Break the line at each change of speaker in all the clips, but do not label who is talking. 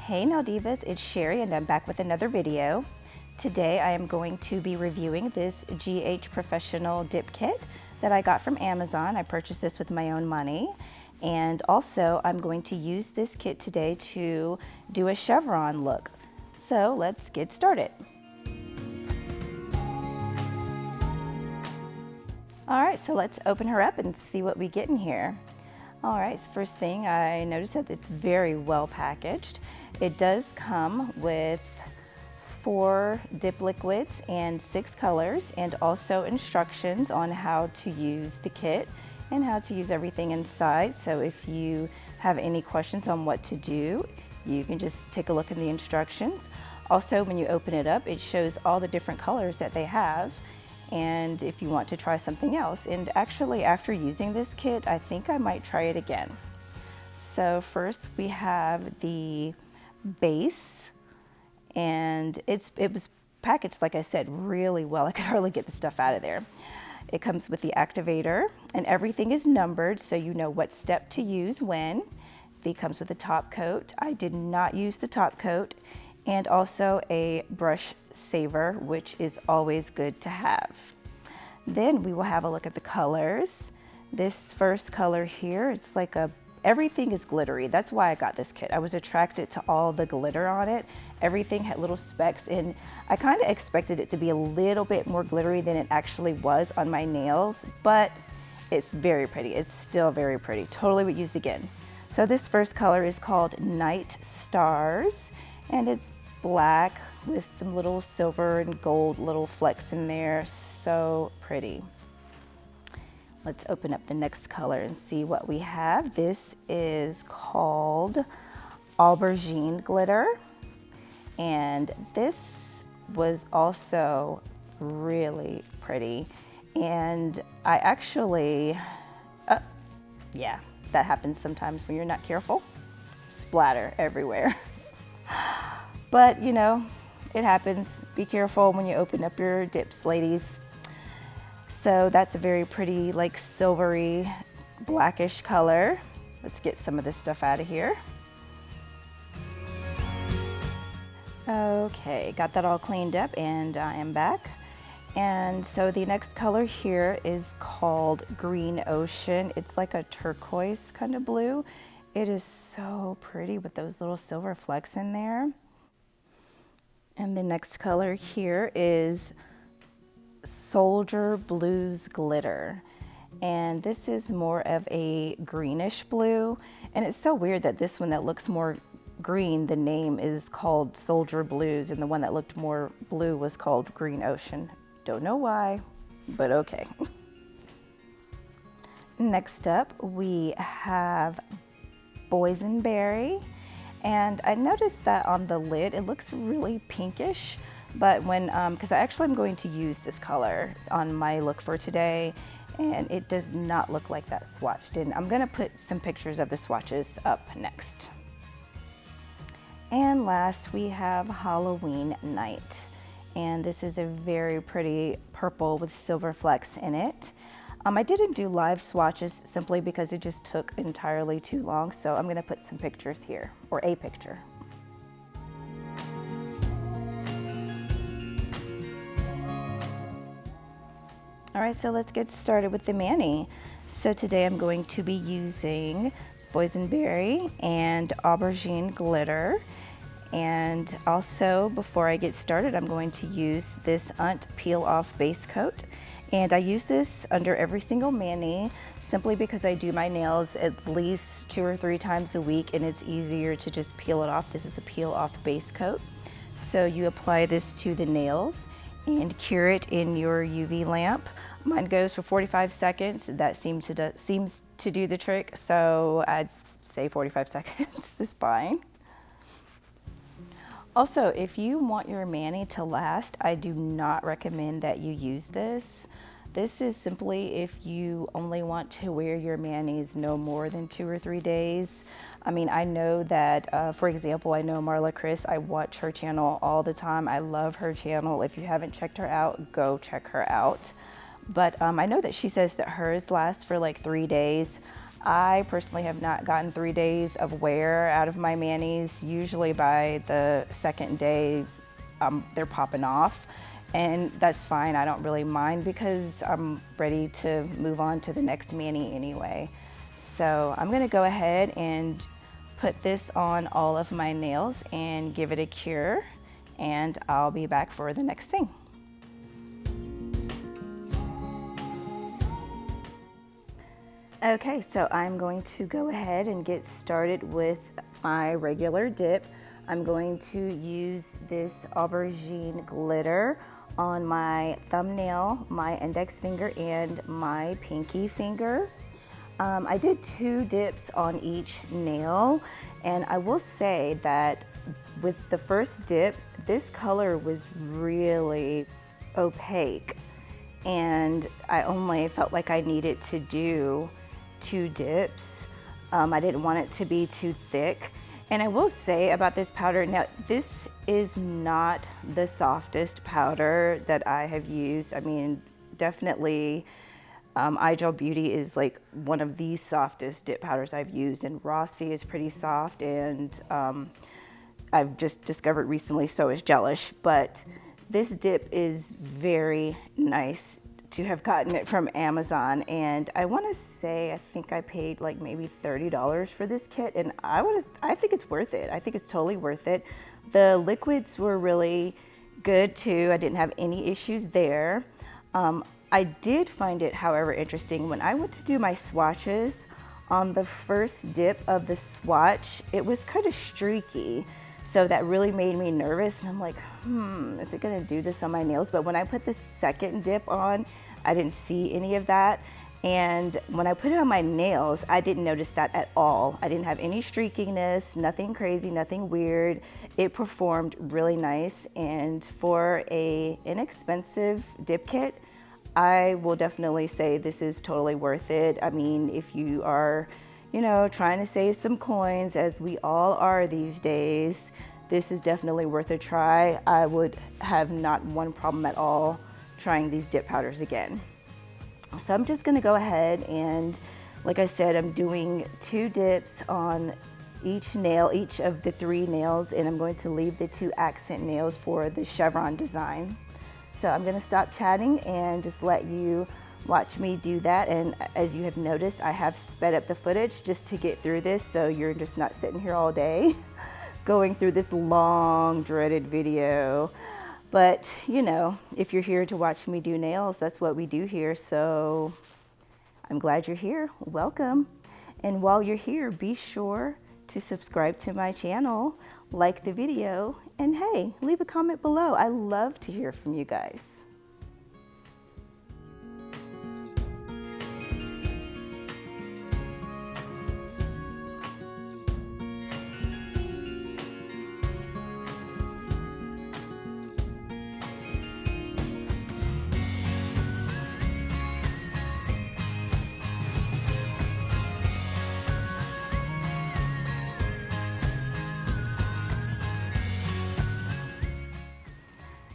Hey Nail Divas, it's Sherry and I'm back with another video. Today I am going to be reviewing this GH Professional Dip Kit that I got from Amazon. I purchased this with my own money. And also I'm going to use this kit today to do a chevron look. So let's get started. All right, so let's open her up and see what we get in here. All right, so first thing, I noticed that it's very well packaged. It does come with 4 dip liquids and 6 colors, and also instructions on how to use the kit and how to use everything inside. So if you have any questions on what to do, you can just take a look in the instructions. Also, when you open it up, it shows all the different colors that they have, and if you want to try something else. And actually, after using this kit, I think I might try it again. So first we have the base, and it was packaged, like I said, really well. I could hardly get the stuff out of there. It comes with the activator, and everything is numbered so you know what step to use when. It comes with a top coat. I did not use the top coat, and also a brush saver, which is always good to have. Then we will have a look at the colors. This first color here, it's like everything is glittery. That's why I got this kit. I was attracted to all the glitter on it. Everything had little specks, and I kind of expected it to be a little bit more glittery than it actually was on my nails, but it's very pretty. It's still very pretty. Totally would use again. So this first color is called Night Stars, and it's black with some little silver and gold little flecks in there. So pretty. Let's open up the next color and see what we have. This is called Aubergine Glitter, and this was also really pretty. And I actually, yeah, that happens sometimes when you're not careful. Splatter everywhere. But you know, it happens. Be careful when you open up your dips, ladies. So that's a very pretty, like silvery, blackish color. Let's get some of this stuff out of here. Okay, got that all cleaned up, and I am back. And so the next color here is called Green Ocean. It's like a turquoise kind of blue. It is so pretty with those little silver flecks in there. And the next color here is Soldier Blues Glitter, and this is more of a greenish blue. And it's so weird that this one that looks more green, the name is called Soldier Blues, and the one that looked more blue was called Green Ocean. Don't know why, but okay. Next up we have Boysenberry, and I noticed that on the lid it looks really pinkish. But when, because I actually am going to use this color on my look for today, and it does not look like that swatched in. I'm gonna put some pictures of the swatches up next. And last we have Halloween Night, and this is a very pretty purple with silver flecks in it. I didn't do live swatches simply because it just took entirely too long, so I'm gonna put some pictures here, or a picture. All right, so let's get started with the mani. So today I'm going to be using Boysenberry and Aubergine Glitter. And also, before I get started, I'm going to use this Peel Off Base Coat. And I use this under every single mani simply because I do my nails at least 2 or 3 times a week, and it's easier to just peel it off. This is a Peel Off Base Coat. So you apply this to the nails and cure it in your UV lamp. Mine goes for 45 seconds. That seems to do the trick, so I'd say 45 seconds is fine. Also, if you want your mani to last, I do not recommend that you use this. This is simply if you only want to wear your manis no more than 2 or 3 days. I mean, I know that, for example, I know Marla Chris, I watch her channel all the time. I love her channel. If you haven't checked her out, go check her out. But I know that she says that hers lasts for like 3 days. I personally have not gotten 3 days of wear out of my manis. Usually by the second day, they're popping off, and that's fine. I don't really mind because I'm ready to move on to the next mani anyway. So I'm gonna go ahead and put this on all of my nails and give it a cure, and I'll be back for the next thing. Okay, so I'm going to go ahead and get started with my regular dip. I'm going to use this aubergine glitter on my thumbnail, my index finger, and my pinky finger. I did 2 dips on each nail, and I will say that with the first dip, this color was really opaque, and I only felt like I needed to do 2 dips. I didn't want it to be too thick. And I will say about this powder, now this is not the softest powder that I have used. I mean, definitely iGel Beauty is like one of the softest dip powders I've used, and Rossi is pretty soft, and I've just discovered recently so is Gelish, but this dip is very nice to have gotten it from Amazon, and I want to say I think I paid like maybe $30 for this kit, and I think it's worth it. I think it's totally worth it. The liquids were really good too. I didn't have any issues there. I did find it, however, interesting when I went to do my swatches. On the first dip of the swatch, it was kind of streaky. So that really made me nervous, and I'm like, is it gonna do this on my nails? But when I put the second dip on, I didn't see any of that. And when I put it on my nails, I didn't notice that at all. I didn't have any streakiness, nothing crazy, nothing weird. It performed really nice, and for a inexpensive dip kit, I will definitely say this is totally worth it. I mean, if you are, you know, trying to save some coins, as we all are these days, this is definitely worth a try. I would have not one problem at all trying these dip powders again. So I'm just gonna go ahead and, like I said, I'm doing 2 dips on each nail, each of the 3 nails, and I'm going to leave the 2 accent nails for the chevron design. So I'm gonna stop chatting and just let you watch me do that. And as you have noticed, I have sped up the footage just to get through this, so you're just not sitting here all day going through this long dreaded video. But you know, if you're here to watch me do nails, that's what we do here. So I'm glad you're here. Welcome. And while you're here, be sure to subscribe to my channel, like the video, and hey, leave a comment below. I love to hear from you guys.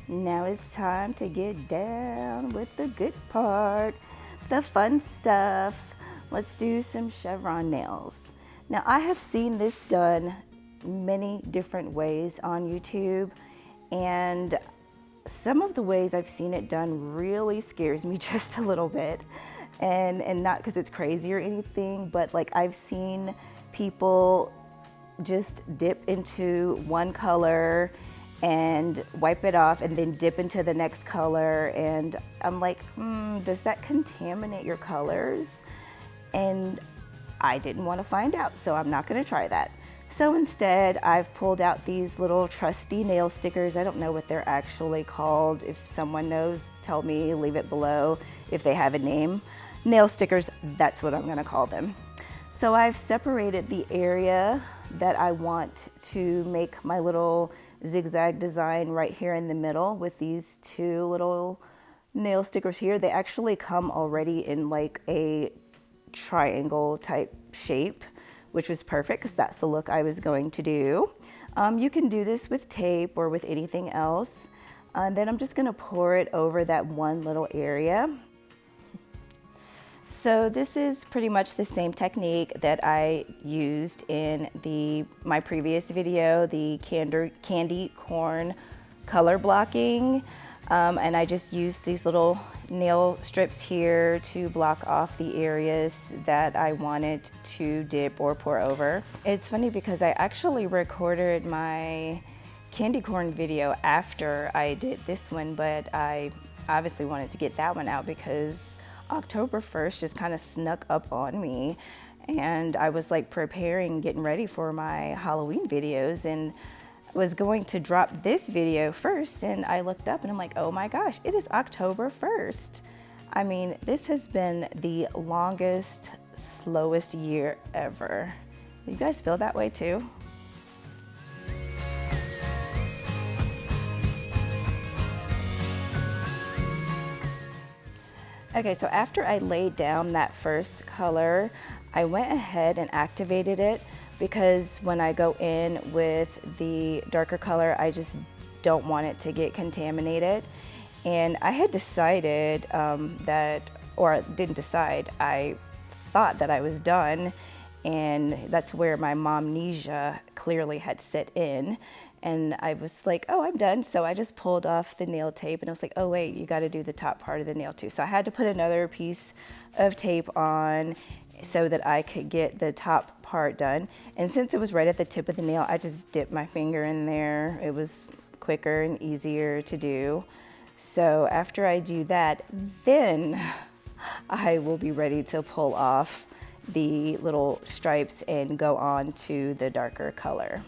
Now it's time to get down with the good part, the fun stuff. Let's do some chevron nails. Now I have seen this done many different ways on YouTube, and some of the ways I've seen it done really scares me just a little bit. And not because it's crazy or anything, but like I've seen people just dip into one color and wipe it off and then dip into the next color, and I'm like, does that contaminate your colors? And I didn't want to find out, so I'm not going to try that. So instead, I've pulled out these little trusty nail stickers. I don't know what they're actually called. If someone knows, tell me, leave it below if they have a name. Nail stickers, that's what I'm going to call them. So I've separated the area that I want to make my little zigzag design right here in the middle with these 2 little nail stickers here. They actually come already in like a triangle type shape, which was perfect because that's the look I was going to do. You can do this with tape or with anything else. And then I'm just gonna pour it over that one little area. So this is pretty much the same technique that I used in my previous video, the candy corn color blocking. And I just used these little nail strips here to block off the areas that I wanted to dip or pour over. It's funny because I actually recorded my candy corn video after I did this one, but I obviously wanted to get that one out because October 1st just kind of snuck up on me, and I was like getting ready for my Halloween videos, and was going to drop this video first, and I looked up and I'm like, oh my gosh, it is October 1st. I mean, this has been the longest, slowest year ever. You guys feel that way too? Okay, so after I laid down that first color, I went ahead and activated it because when I go in with the darker color, I just don't want it to get contaminated. And I had decided didn't decide, I thought that I was done, and that's where my momnesia clearly had set in. And I was like, oh, I'm done. So I just pulled off the nail tape, and I was like, oh wait, you gotta do the top part of the nail too. So I had to put another piece of tape on so that I could get the top part done. And since it was right at the tip of the nail, I just dipped my finger in there. It was quicker and easier to do. So after I do that, then I will be ready to pull off the little stripes and go on to the darker color.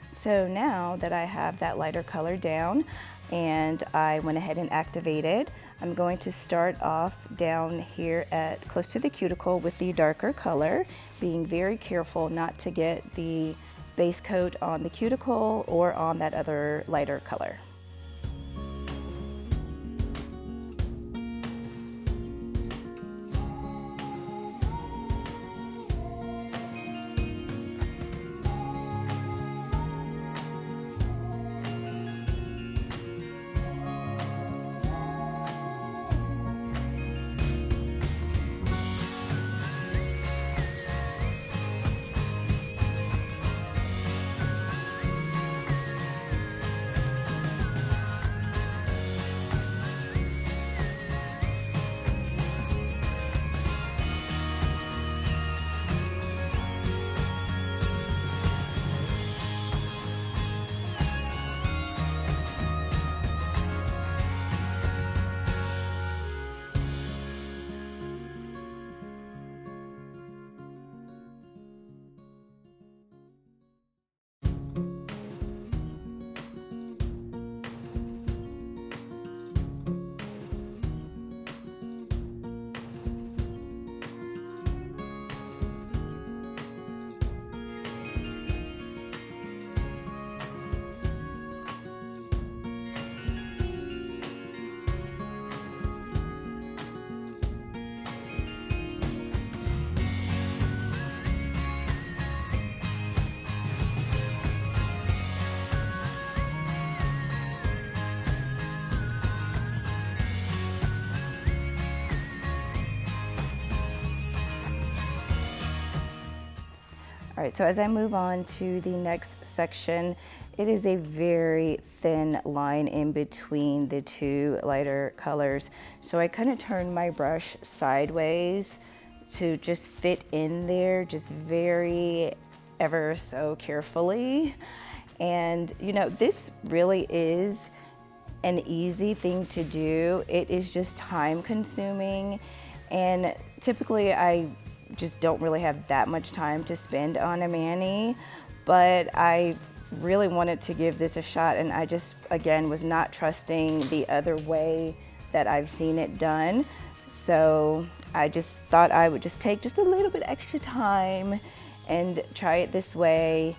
So now that I have that lighter color down and I went ahead and activated, I'm going to start off down here at close to the cuticle with the darker color, being very careful not to get the base coat on the cuticle or on that other lighter color. All right, so as I move on to the next section, it is a very thin line in between the two lighter colors. So I kind of turn my brush sideways to just fit in there, just very ever so carefully. And you know, this really is an easy thing to do. It is just time consuming, and typically I just don't really have that much time to spend on a mani, but I really wanted to give this a shot, and I just, again, was not trusting the other way that I've seen it done. So I just thought I would just take just a little bit extra time and try it this way.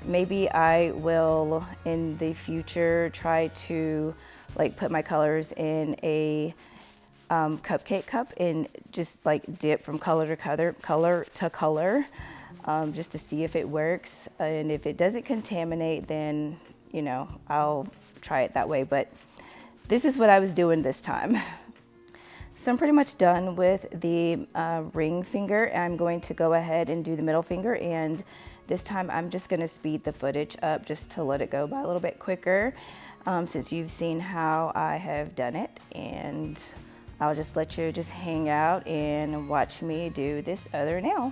Maybe I will in the future try to like put my colors in a cupcake cup and just like dip from color to color, just to see if it works. And if it doesn't contaminate, then, you know, I'll try it that way. But this is what I was doing this time. So I'm pretty much done with the ring finger. I'm going to go ahead and do the middle finger, and this time I'm just going to speed the footage up just to let it go by a little bit quicker, since you've seen how I have done it, and I'll just let you just hang out and watch me do this other nail.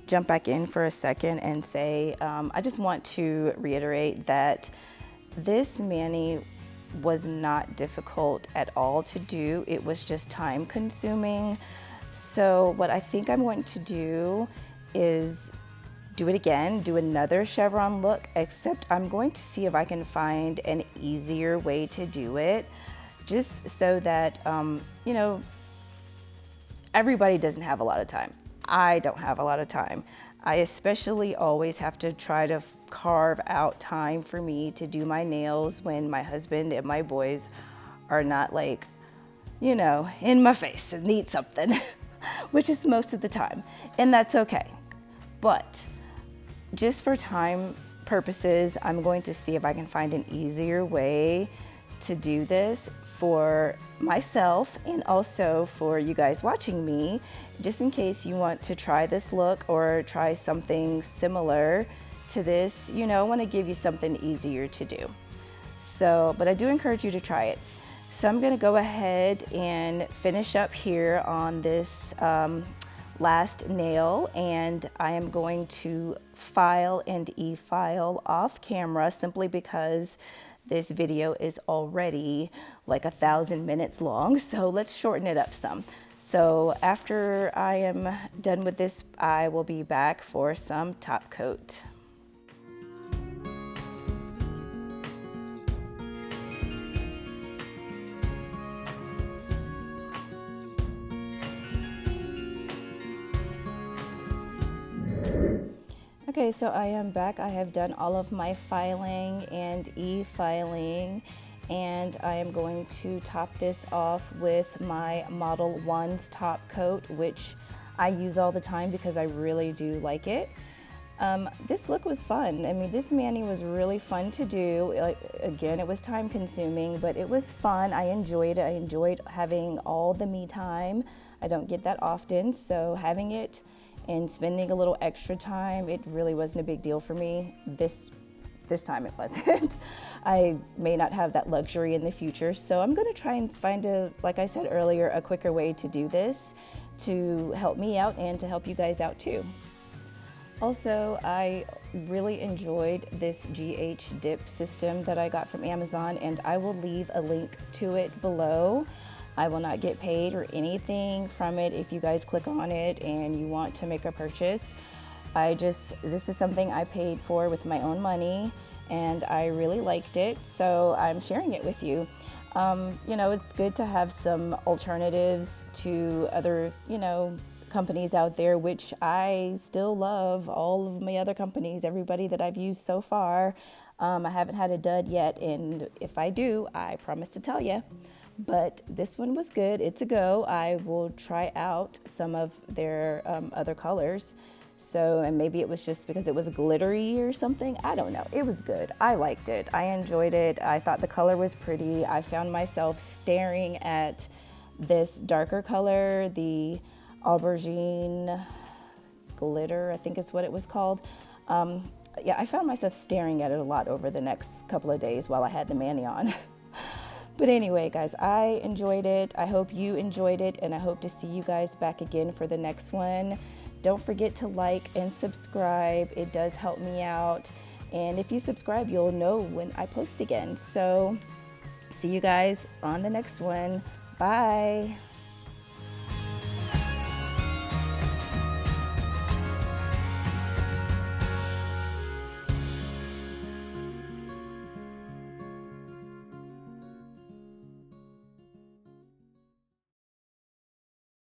Jump back in for a second and say, I just want to reiterate that this mani was not difficult at all to do. It was just time consuming. So what I think I'm going to do is do it again, do another chevron look, except I'm going to see if I can find an easier way to do it, just so that, you know, everybody doesn't have a lot of time. I don't have a lot of time. I especially always have to try to carve out time for me to do my nails when my husband and my boys are not, like, you know, in my face and need something, which is most of the time, and that's okay. But just for time purposes, I'm going to see if I can find an easier way to do this for myself and also for you guys watching me, just in case you want to try this look or try something similar to this. You know, I want to give you something easier to do. So, but I do encourage you to try it. So I'm going to go ahead and finish up here on this last nail, and I am going to file and e-file off camera simply because this video is already like 1,000 minutes long, so let's shorten it up some. So after I am done with this, I will be back for some top coat. Okay, so I am back. I have done all of my filing and e-filing, and I am going to top this off with my Model 1's top coat, which I use all the time because I really do like it. This look was fun. I mean, this mani was really fun to do. Like, again, it was time consuming, but it was fun. I enjoyed it. I enjoyed having all the me time. I don't get that often, so having it and spending a little extra time, it really wasn't a big deal for me. This time it wasn't. I may not have that luxury in the future, so I'm gonna try and find like I said earlier, a quicker way to do this to help me out and to help you guys out too. Also, I really enjoyed this GH dip system that I got from Amazon, and I will leave a link to it below. I will not get paid or anything from it if you guys click on it and you want to make a purchase. This is something I paid for with my own money, and I really liked it, so I'm sharing it with you. You know, it's good to have some alternatives to other, you know, companies out there, which I still love all of my other companies, everybody that I've used so far. I haven't had a dud yet, and if I do, I promise to tell you. but this one was good. It's a go. I will try out some of their other colors. So, and maybe it was just because it was glittery or something. I don't know. It was good. I liked it. I enjoyed it. I thought the color was pretty. I found myself staring at this darker color, the aubergine glitter, I think is what it was called. Yeah, I found myself staring at it a lot over the next couple of days while I had the mani on. But anyway, guys, I enjoyed it. I hope you enjoyed it, and I hope to see you guys back again for the next one. Don't forget to like and subscribe. It does help me out. And if you subscribe, you'll know when I post again. So see you guys on the next one. Bye.